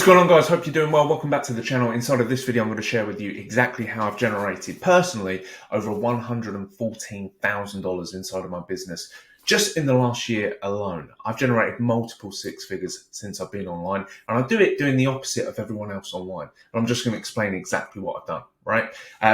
What's going on, guys? Hope you're doing well. Welcome back to the channel. Inside of this video, I'm going to share with you exactly how I've generated personally over $114,000 inside of my business just in the last year alone. I've generated multiple six figures since I've been online, and I do it doing the opposite of everyone else online. And I'm just going to explain exactly what I've done, right?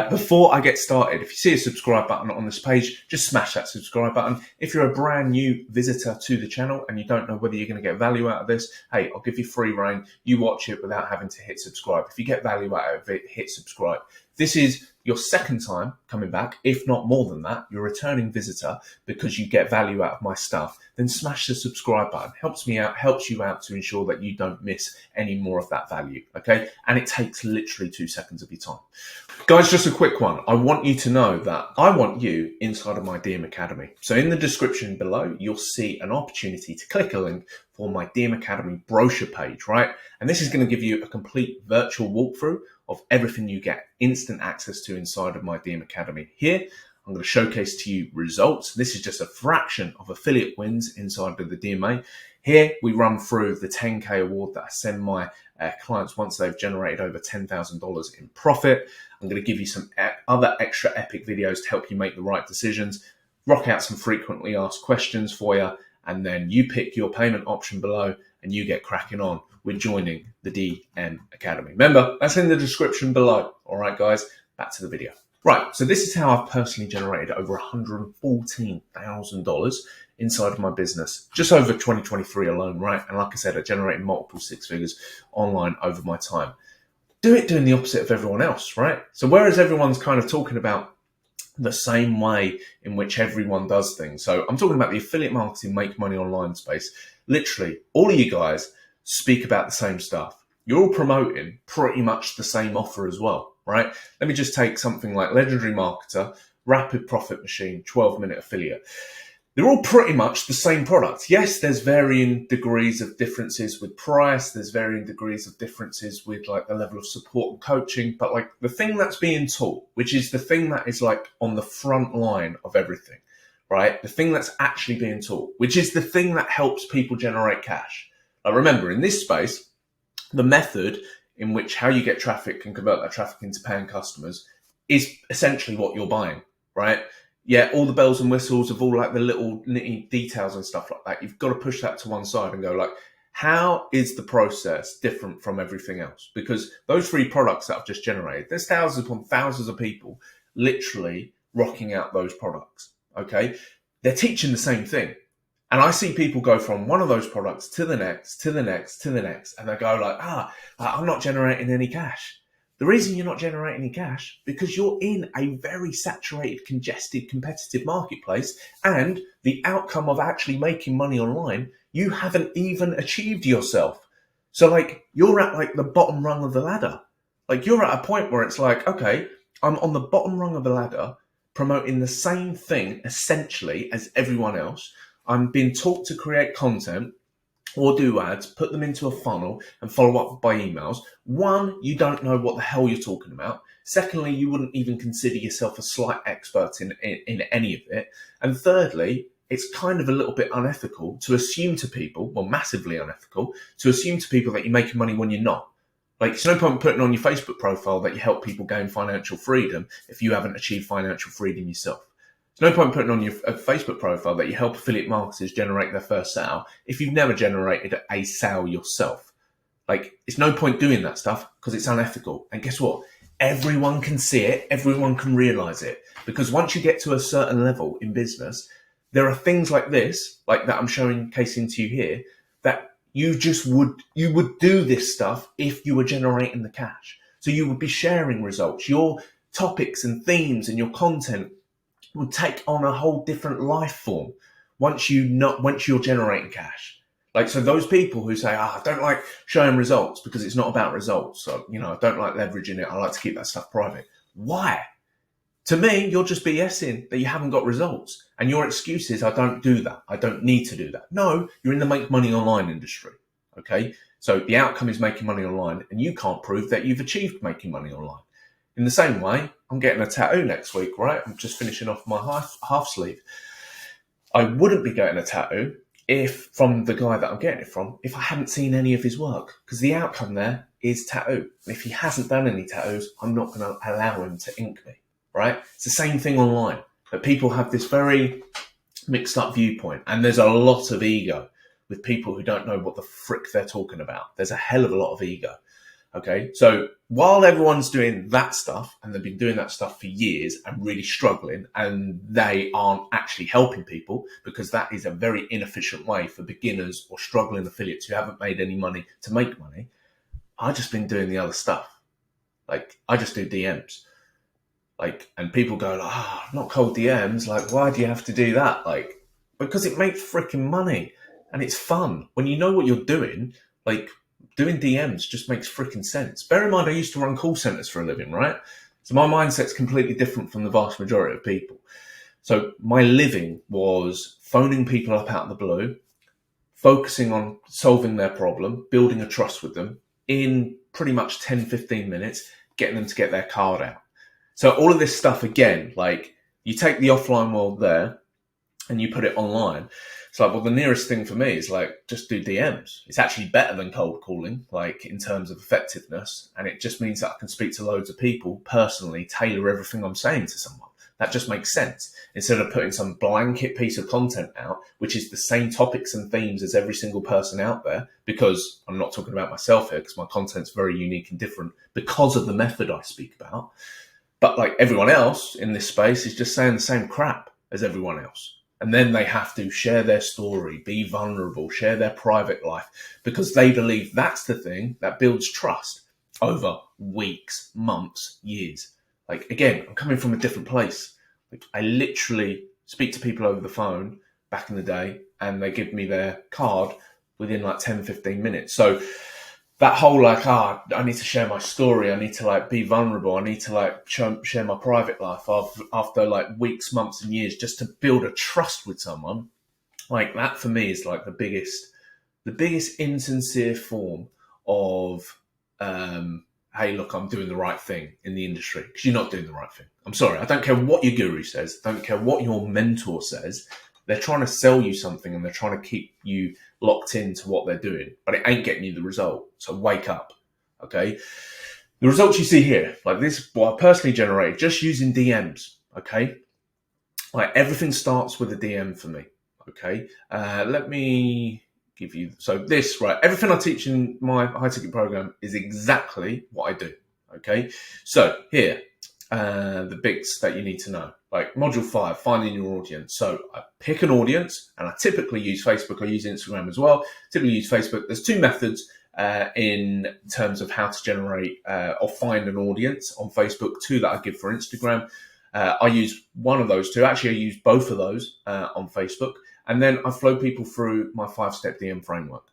Before I get started, if you see a subscribe button on this page, just smash that subscribe button. If you're a brand new visitor to the channel and you don't know whether you're going to get value out of this, hey, I'll give you free reign. You watch it without having to hit subscribe. If you get value out of it, hit subscribe. This is your second time coming back, if not more than that. You're a returning visitor because you get value out of my stuff. Then smash the subscribe button. Helps me out, helps you out to ensure that you don't miss any more of that value, okay? And it takes literally 2 seconds of your time. Guys, just a quick one. I want you to know that I want you inside of my DM Academy. So in the description below, you'll see an opportunity to click a link for my DM Academy brochure page, right? And this is going to give you a complete virtual walkthrough of everything you get instant access to inside of my DM Academy. Here, I'm going to showcase to you results. This is just a fraction of affiliate wins inside of the DMA. Here, we run through the 10K award that I send my clients once they've generated over $10,000 in profit. I'm going to give you some other extra epic videos to help you make the right decisions, rock out some frequently asked questions for you, and then you pick your payment option below and you get cracking on with joining the DM Academy. Remember, that's in the description below. All right, guys, back to the video. Right, so this is how I've personally generated over $114,000 inside of my business, just over 2023 alone, right? And like I said, I generated multiple six figures online over my time. Do it doing the opposite of everyone else, right? So whereas everyone's kind of talking about the same way in which everyone does things. So I'm talking about the affiliate marketing, make money online space. Literally, all of you guys speak about the same stuff. You're all promoting pretty much the same offer as well, right? Let me just take something like Legendary Marketer, Rapid Profit Machine, 12-minute affiliate. They're all pretty much the same product. Yes, there's varying degrees of differences with price. There's varying degrees of differences with like the level of support and coaching. But like the thing that's being taught, which is the thing that is like on the front line of everything, right? The thing that's actually being taught, which is the thing that helps people generate cash. Like remember, in this space, the method in which how you get traffic and convert that traffic into paying customers is essentially what you're buying, right? Yeah, all the bells and whistles of all like the little nitty details and stuff like that, you've got to push that to one side and go like, how is the process different from everything else? Because those three products that I've just generated, there's thousands upon thousands of people literally rocking out those products, okay? They're teaching the same thing. And I see people go from one of those products to the next, to the next, to the next, and they go like, I'm not generating any cash. The reason you're not generating any cash because you're in a very saturated, congested, competitive marketplace, and the outcome of actually making money online, you haven't even achieved yourself. So like you're at like the bottom rung of the ladder. Like you're at a point where it's like, okay, I'm on the bottom rung of the ladder, promoting the same thing essentially as everyone else. I'm being taught to create content or do ads, put them into a funnel and follow up by emails. One, you don't know what the hell you're talking about. Secondly, you wouldn't even consider yourself a slight expert in any of it. And thirdly, it's kind of a little bit unethical to assume to people, well, massively unethical, to assume to people that you're making money when you're not. Like, it's no point putting on your Facebook profile that you help people gain financial freedom if you haven't achieved financial freedom yourself. There's no point putting on your Facebook profile that you help affiliate marketers generate their first sale if you've never generated a sale yourself. Like, it's no point doing that stuff because it's unethical. And guess what? Everyone can see it. Everyone can realize it. Because once you get to a certain level in business, there are things like this, like that I'm showing casing to you here, that you would do this stuff if you were generating the cash. So you would be sharing results. Your topics and themes and your content would take on a whole different life form once you're generating cash. Like, so those people who say, I don't like showing results because it's not about results. So, I don't like leveraging it. I like to keep that stuff private. Why? To me, you're just BSing that you haven't got results. And your excuse is, I don't do that. I don't need to do that. No, you're in the make money online industry. Okay. So the outcome is making money online and you can't prove that you've achieved making money online. In the same way, I'm getting a tattoo next week, right? I'm just finishing off my half sleeve. I wouldn't be getting a tattoo if from the guy that I'm getting it from, if I hadn't seen any of his work, because the outcome there is tattoo. And if he hasn't done any tattoos, I'm not going to allow him to ink me, right? It's the same thing online, but people have this very mixed up viewpoint, and there's a lot of ego with people who don't know what the frick they're talking about. There's a hell of a lot of ego. Okay, so while everyone's doing that stuff, and they've been doing that stuff for years and really struggling, and they aren't actually helping people, because that is a very inefficient way for beginners or struggling affiliates who haven't made any money to make money, I've just been doing the other stuff. Like, I just do DMs. Like, and people go, not cold DMs. Like, why do you have to do that? Like, because it makes freaking money and it's fun. When you know what you're doing, like, doing DMs just makes freaking sense. Bear in mind, I used to run call centers for a living, right? So my mindset's completely different from the vast majority of people. So my living was phoning people up out of the blue, focusing on solving their problem, building a trust with them in pretty much 10, 15 minutes, getting them to get their card out. So all of this stuff, again, like, you take the offline world there and you put it online. It's like, well, the nearest thing for me is like, just do DMs. It's actually better than cold calling, like, in terms of effectiveness. And it just means that I can speak to loads of people personally, tailor everything I'm saying to someone. That just makes sense. Instead of putting some blanket piece of content out, which is the same topics and themes as every single person out there, because I'm not talking about myself here, because my content's very unique and different because of the method I speak about. But like everyone else in this space is just saying the same crap as everyone else. And then they have to share their story, be vulnerable, share their private life, because they believe that's the thing that builds trust over weeks, months, years. Like, again, I'm coming from a different place. Like, I literally speak to people over the phone back in the day, and they give me their card within like 10, 15 minutes. So that whole like, I need to share my story. I need to like be vulnerable. I need to like share my private life after like weeks, months and years, just to build a trust with someone. Like, that for me is like the biggest insincere form of, hey, look, I'm doing the right thing in the industry, because you're not doing the right thing. I'm sorry. I don't care what your guru says. I don't care what your mentor says. They're trying to sell you something, and they're trying to keep you locked into what they're doing, but it ain't getting you the result. So wake up, okay? The results you see here, like this, what I personally generated just using DMs, okay? Like, everything starts with a DM for me, okay? Let me give you, so this, right? Everything I teach in my high ticket program is exactly what I do, okay? So here, the bits that you need to know. Like module 5, finding your audience. So I pick an audience, and I typically use Facebook. I use Instagram as well. Typically use Facebook. There's two methods in terms of how to generate or find an audience on Facebook, two that I give for Instagram. I use one of those two. Actually, I use both of those on Facebook. And then I flow people through my 5-step DM framework.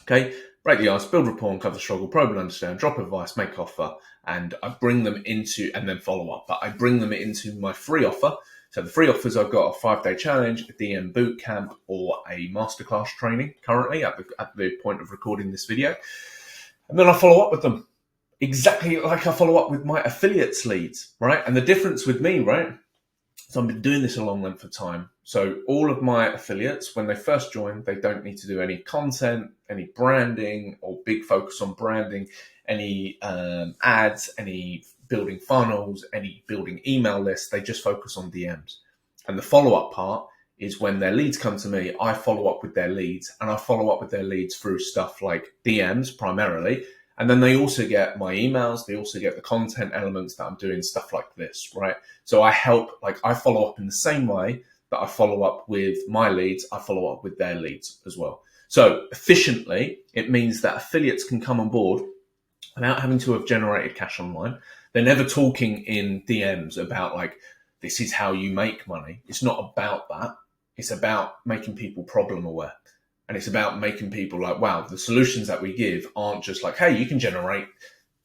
Okay, break the ice, build rapport, uncover the struggle, probe and understand, drop advice, make offer, and I bring them into, and then follow up. But I bring them into my free offer. So the free offers, I've got a 5-day challenge, a DM boot camp, or a masterclass training currently at the point of recording this video. And then I follow up with them exactly like I follow up with my affiliates leads, right? And the difference with me, right? So I've been doing this a long length of time. So all of my affiliates, when they first join, they don't need to do any content, any branding, or big focus on branding, any ads, any building funnels, any building email lists. They just focus on DMs. And the follow-up part is when their leads come to me, I follow up with their leads, and I follow up with their leads through stuff like DMs primarily. And then they also get my emails. They also get the content elements that I'm doing, stuff like this, right? So I help, like, I follow up in the same way that I follow up with my leads. I follow up with their leads as well. So efficiently, it means that affiliates can come on board without having to have generated cash online. They're never talking in DMs about like, this is how you make money. It's not about that. It's about making people problem aware. And it's about making people like, wow, the solutions that we give aren't just like, hey, you can generate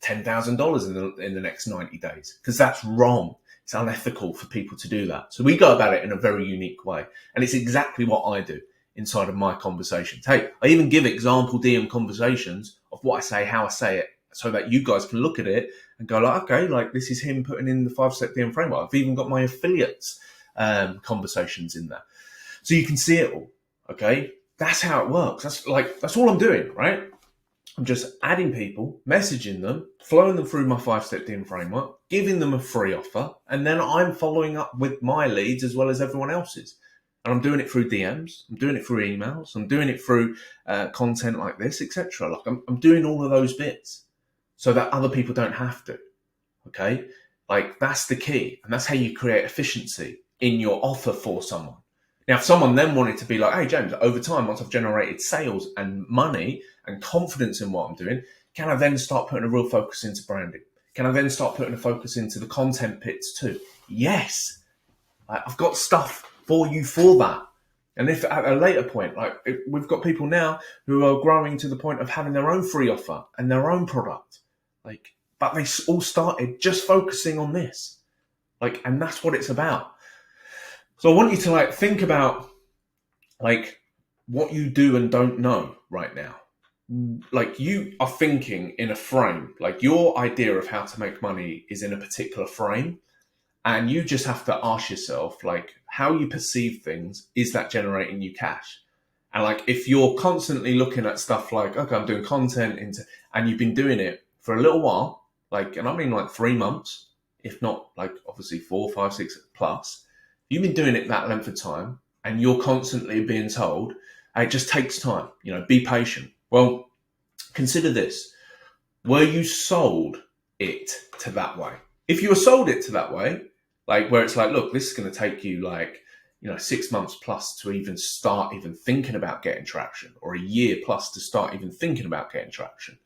$10,000 in the next 90 days. Because that's wrong. It's unethical for people to do that. So we go about it in a very unique way. And it's exactly what I do inside of my conversations. Hey, I even give example DM conversations of what I say, how I say it, so that you guys can look at it and go like, okay, like this is him putting in the 5-step DM framework. I've even got my affiliates conversations in there. So you can see it all. Okay. That's how it works. That's all I'm doing, right? I'm just adding people, messaging them, flowing them through my 5-step DM framework, giving them a free offer, and then I'm following up with my leads as well as everyone else's. And I'm doing it through DMs, I'm doing it through emails, I'm doing it through content like this, etc. Like I'm doing all of those bits so that other people don't have to. Okay, like that's the key, and that's how you create efficiency in your offer for someone. Now, if someone then wanted to be like, hey, James, over time, once I've generated sales and money and confidence in what I'm doing, can I then start putting a real focus into branding? Can I then start putting a focus into the content bits too? Yes, I've got stuff for you for that. And if at a later point, we've got people now who are growing to the point of having their own free offer and their own product, but they all started just focusing on this, and that's what it's about. So I want you to think about what you do and don't know right now. You are thinking in a frame, your idea of how to make money is in a particular frame, and you just have to ask yourself, how you perceive things, is that generating you cash? And if you're constantly looking at stuff okay, I'm doing content and you've been doing it for a little while, and I mean 3 months, if not obviously 4, 5, 6 plus, you've been doing it that length of time and you're constantly being told, it just takes time, be patient. Well, consider this. Were you sold it to that way? If you were sold it to that way, where it's look, this is going to take you 6 months plus to even start thinking about getting traction, or a year plus to start even thinking about getting traction,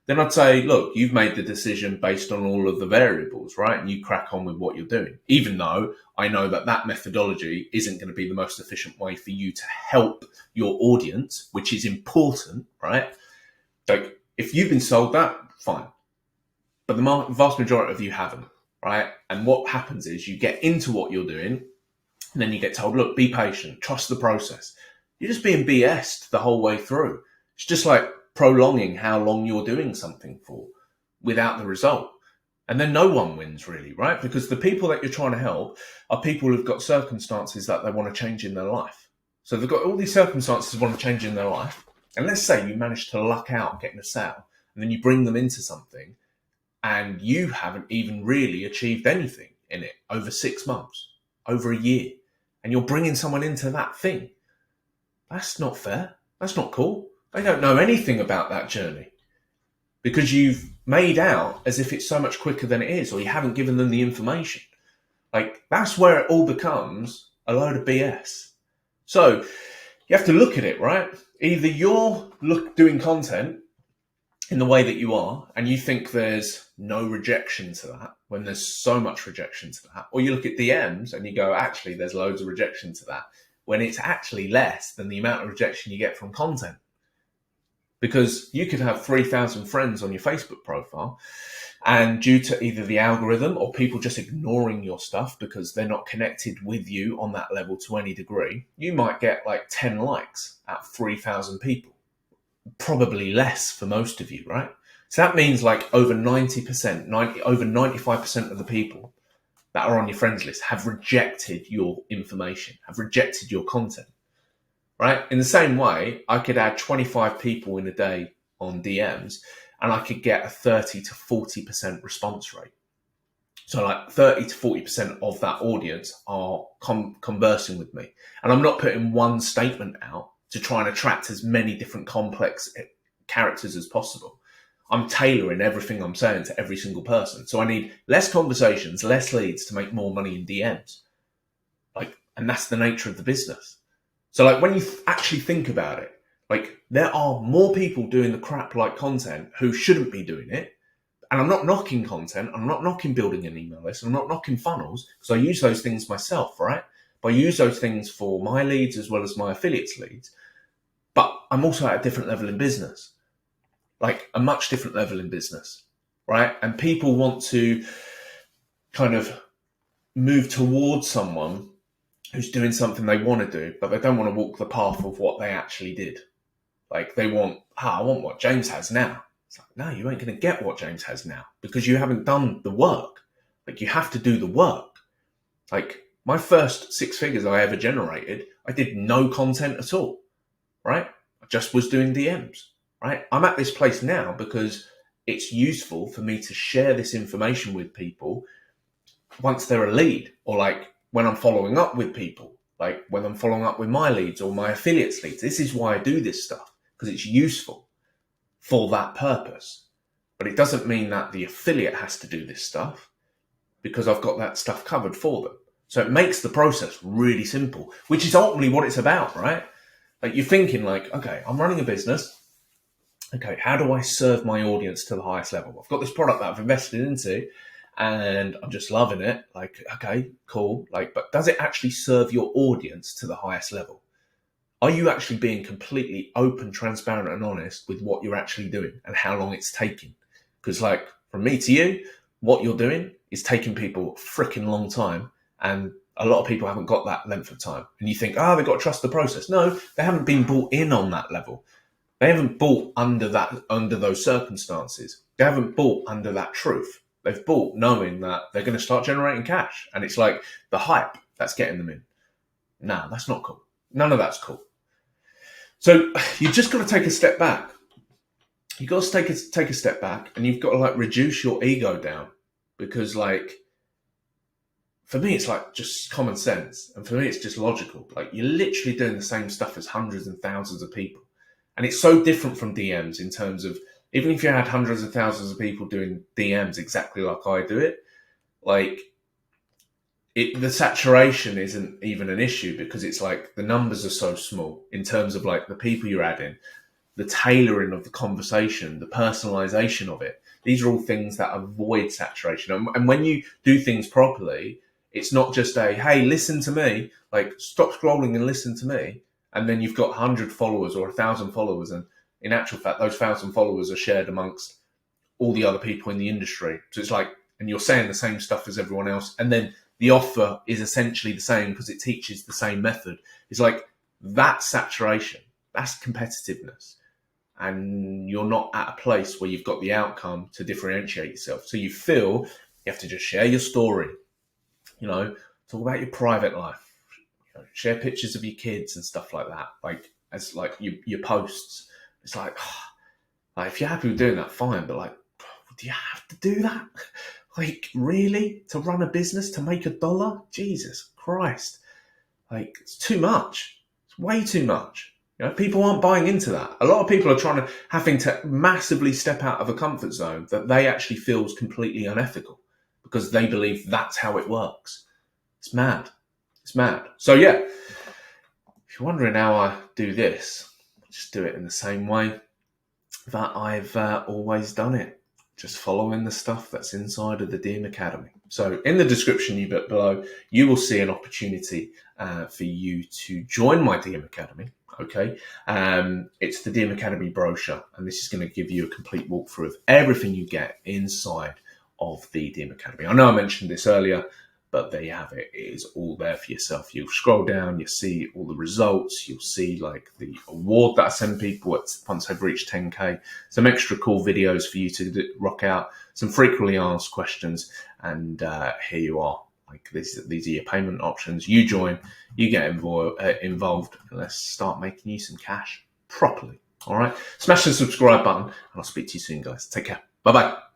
then I'd say, look, you've made the decision based on all of the variables, right? And you crack on with what you're doing, even though I know that methodology isn't going to be the most efficient way for you to help your audience, which is important, right? If you've been sold that, fine. But the vast majority of you haven't, right? And what happens is you get into what you're doing, and then you get told, look, be patient, trust the process. You're just being BS'd the whole way through. It's just prolonging how long you're doing something for without the result. And then no one wins really, right? Because the people that you're trying to help are people who've got circumstances that they want to change in their life. So they've got all these circumstances they want to change in their life. And let's say you manage to luck out getting a sale, and then you bring them into something and you haven't even really achieved anything in it over 6 months, over a year, and you're bringing someone into that thing. That's not fair. That's not cool. They don't know anything about that journey because you've made out as if it's so much quicker than it is, or you haven't given them the information. That's where it all becomes a load of BS. So you have to look at it, right? Either you're doing content in the way that you are, and you think there's no rejection to that when there's so much rejection to that, or you look at DMs and you go, actually, there's loads of rejection to that, when it's actually less than the amount of rejection you get from content. Because you could have 3,000 friends on your Facebook profile, and due to either the algorithm or people just ignoring your stuff because they're not connected with you on that level to any degree, you might get 10 likes at 3,000 people. Probably less for most of you, right? So that means over 90%, over 95% of the people that are on your friends list have rejected your information, have rejected your content. Right? In the same way, I could add 25 people in a day on DMs and I could get a 30 to 40% response rate. So 30 to 40% of that audience are conversing with me. And I'm not putting one statement out to try and attract as many different complex characters as possible. I'm tailoring everything I'm saying to every single person. So I need less conversations, less leads to make more money in DMs. And that's the nature of the business. So when you actually think about it, there are more people doing the crap content who shouldn't be doing it. And I'm not knocking content. I'm not knocking building an email list. I'm not knocking funnels because I use those things myself, right? But I use those things for my leads as well as my affiliates leads. But I'm also at a different level in business, a much different level in business, right? And people want to kind of move towards someone who's doing something they want to do, but they don't want to walk the path of what they actually did. They want, I want what James has now. It's no, you ain't going to get what James has now because you haven't done the work. You have to do the work. My first 6 figures I ever generated, I did no content at all. right? I just was doing DMs, right? I'm at this place now because it's useful for me to share this information with people once they're a lead, or like when I'm following up with people, like when I'm following up with my leads or my affiliates leads. This is why I do this stuff, because it's useful for that purpose. But it doesn't mean that the affiliate has to do this stuff, because I've got that stuff covered for them. So it makes the process really simple, which is ultimately what it's about, right? Like you're thinking like, okay, I'm running a business. Okay, how do I serve my audience to the highest level? I've got this product that I've invested into and I'm just loving it. Like, okay, cool. Like, but does it actually serve your audience to the highest level? Are you actually being completely open, transparent, and honest with what you're actually doing and how long it's taking? Because like from me to you, what you're doing is taking people a freaking long time, and a lot of people haven't got that length of time. And you think, they've got to trust the process. No, they haven't been brought in on that level. They haven't bought under those circumstances. They haven't bought under that truth. They've bought knowing that they're going to start generating cash. And it's like the hype that's getting them in. Nah, that's not cool. None of that's cool. So you've just got to take a step back. You've got to take a step back, and you've got to like reduce your ego down, because like for me it's like just common sense, and for me it's just logical. Like you're literally doing the same stuff as hundreds and thousands of people, and it's so different from DMs in terms of, even if you had hundreds of thousands of people doing DMs exactly like I do it, like the saturation isn't even an issue, because it's like the numbers are so small in terms of like the people you're adding, the tailoring of the conversation, the personalization of it. These are all things that avoid saturation. And when you do things properly, it's not just hey, listen to me, like stop scrolling and listen to me. And then you've got 100 followers or 1,000 followers. And in actual fact, those 1,000 followers are shared amongst all the other people in the industry. So it's like, and you're saying the same stuff as everyone else. And then the offer is essentially the same because it teaches the same method. It's like that saturation, that's competitiveness. And you're not at a place where you've got the outcome to differentiate yourself. So you feel you have to just share your story, talk about your private life, share pictures of your kids and stuff like that. Like as like your posts, it's like if you're happy with doing that, fine. But like, do you have to do that? Like really, to run a business, to make $1? Jesus Christ. Like it's too much. It's way too much. People aren't buying into that. A lot of people are having to massively step out of a comfort zone that they actually feel is completely unethical, because they believe that's how it works. It's mad. It's mad. So yeah, if you're wondering how I do this, I just do it in the same way that I've always done it. Just following the stuff that's inside of the DM Academy. So in the description below, you will see an opportunity for you to join my DM Academy. Okay, it's the DM Academy brochure, and this is going to give you a complete walkthrough of everything you get inside of the DM Academy. I know I mentioned this earlier, but there you have it. It is all there for yourself. You'll scroll down, you'll see all the results. You'll see like the award that I send people once they've reached 10K. Some extra cool videos for you to rock out, some frequently asked questions, and here you are. Like these are your payment options. You join, you get involved, and let's start making you some cash properly. All right. Smash the subscribe button, and I'll speak to you soon, guys. Take care. Bye-bye.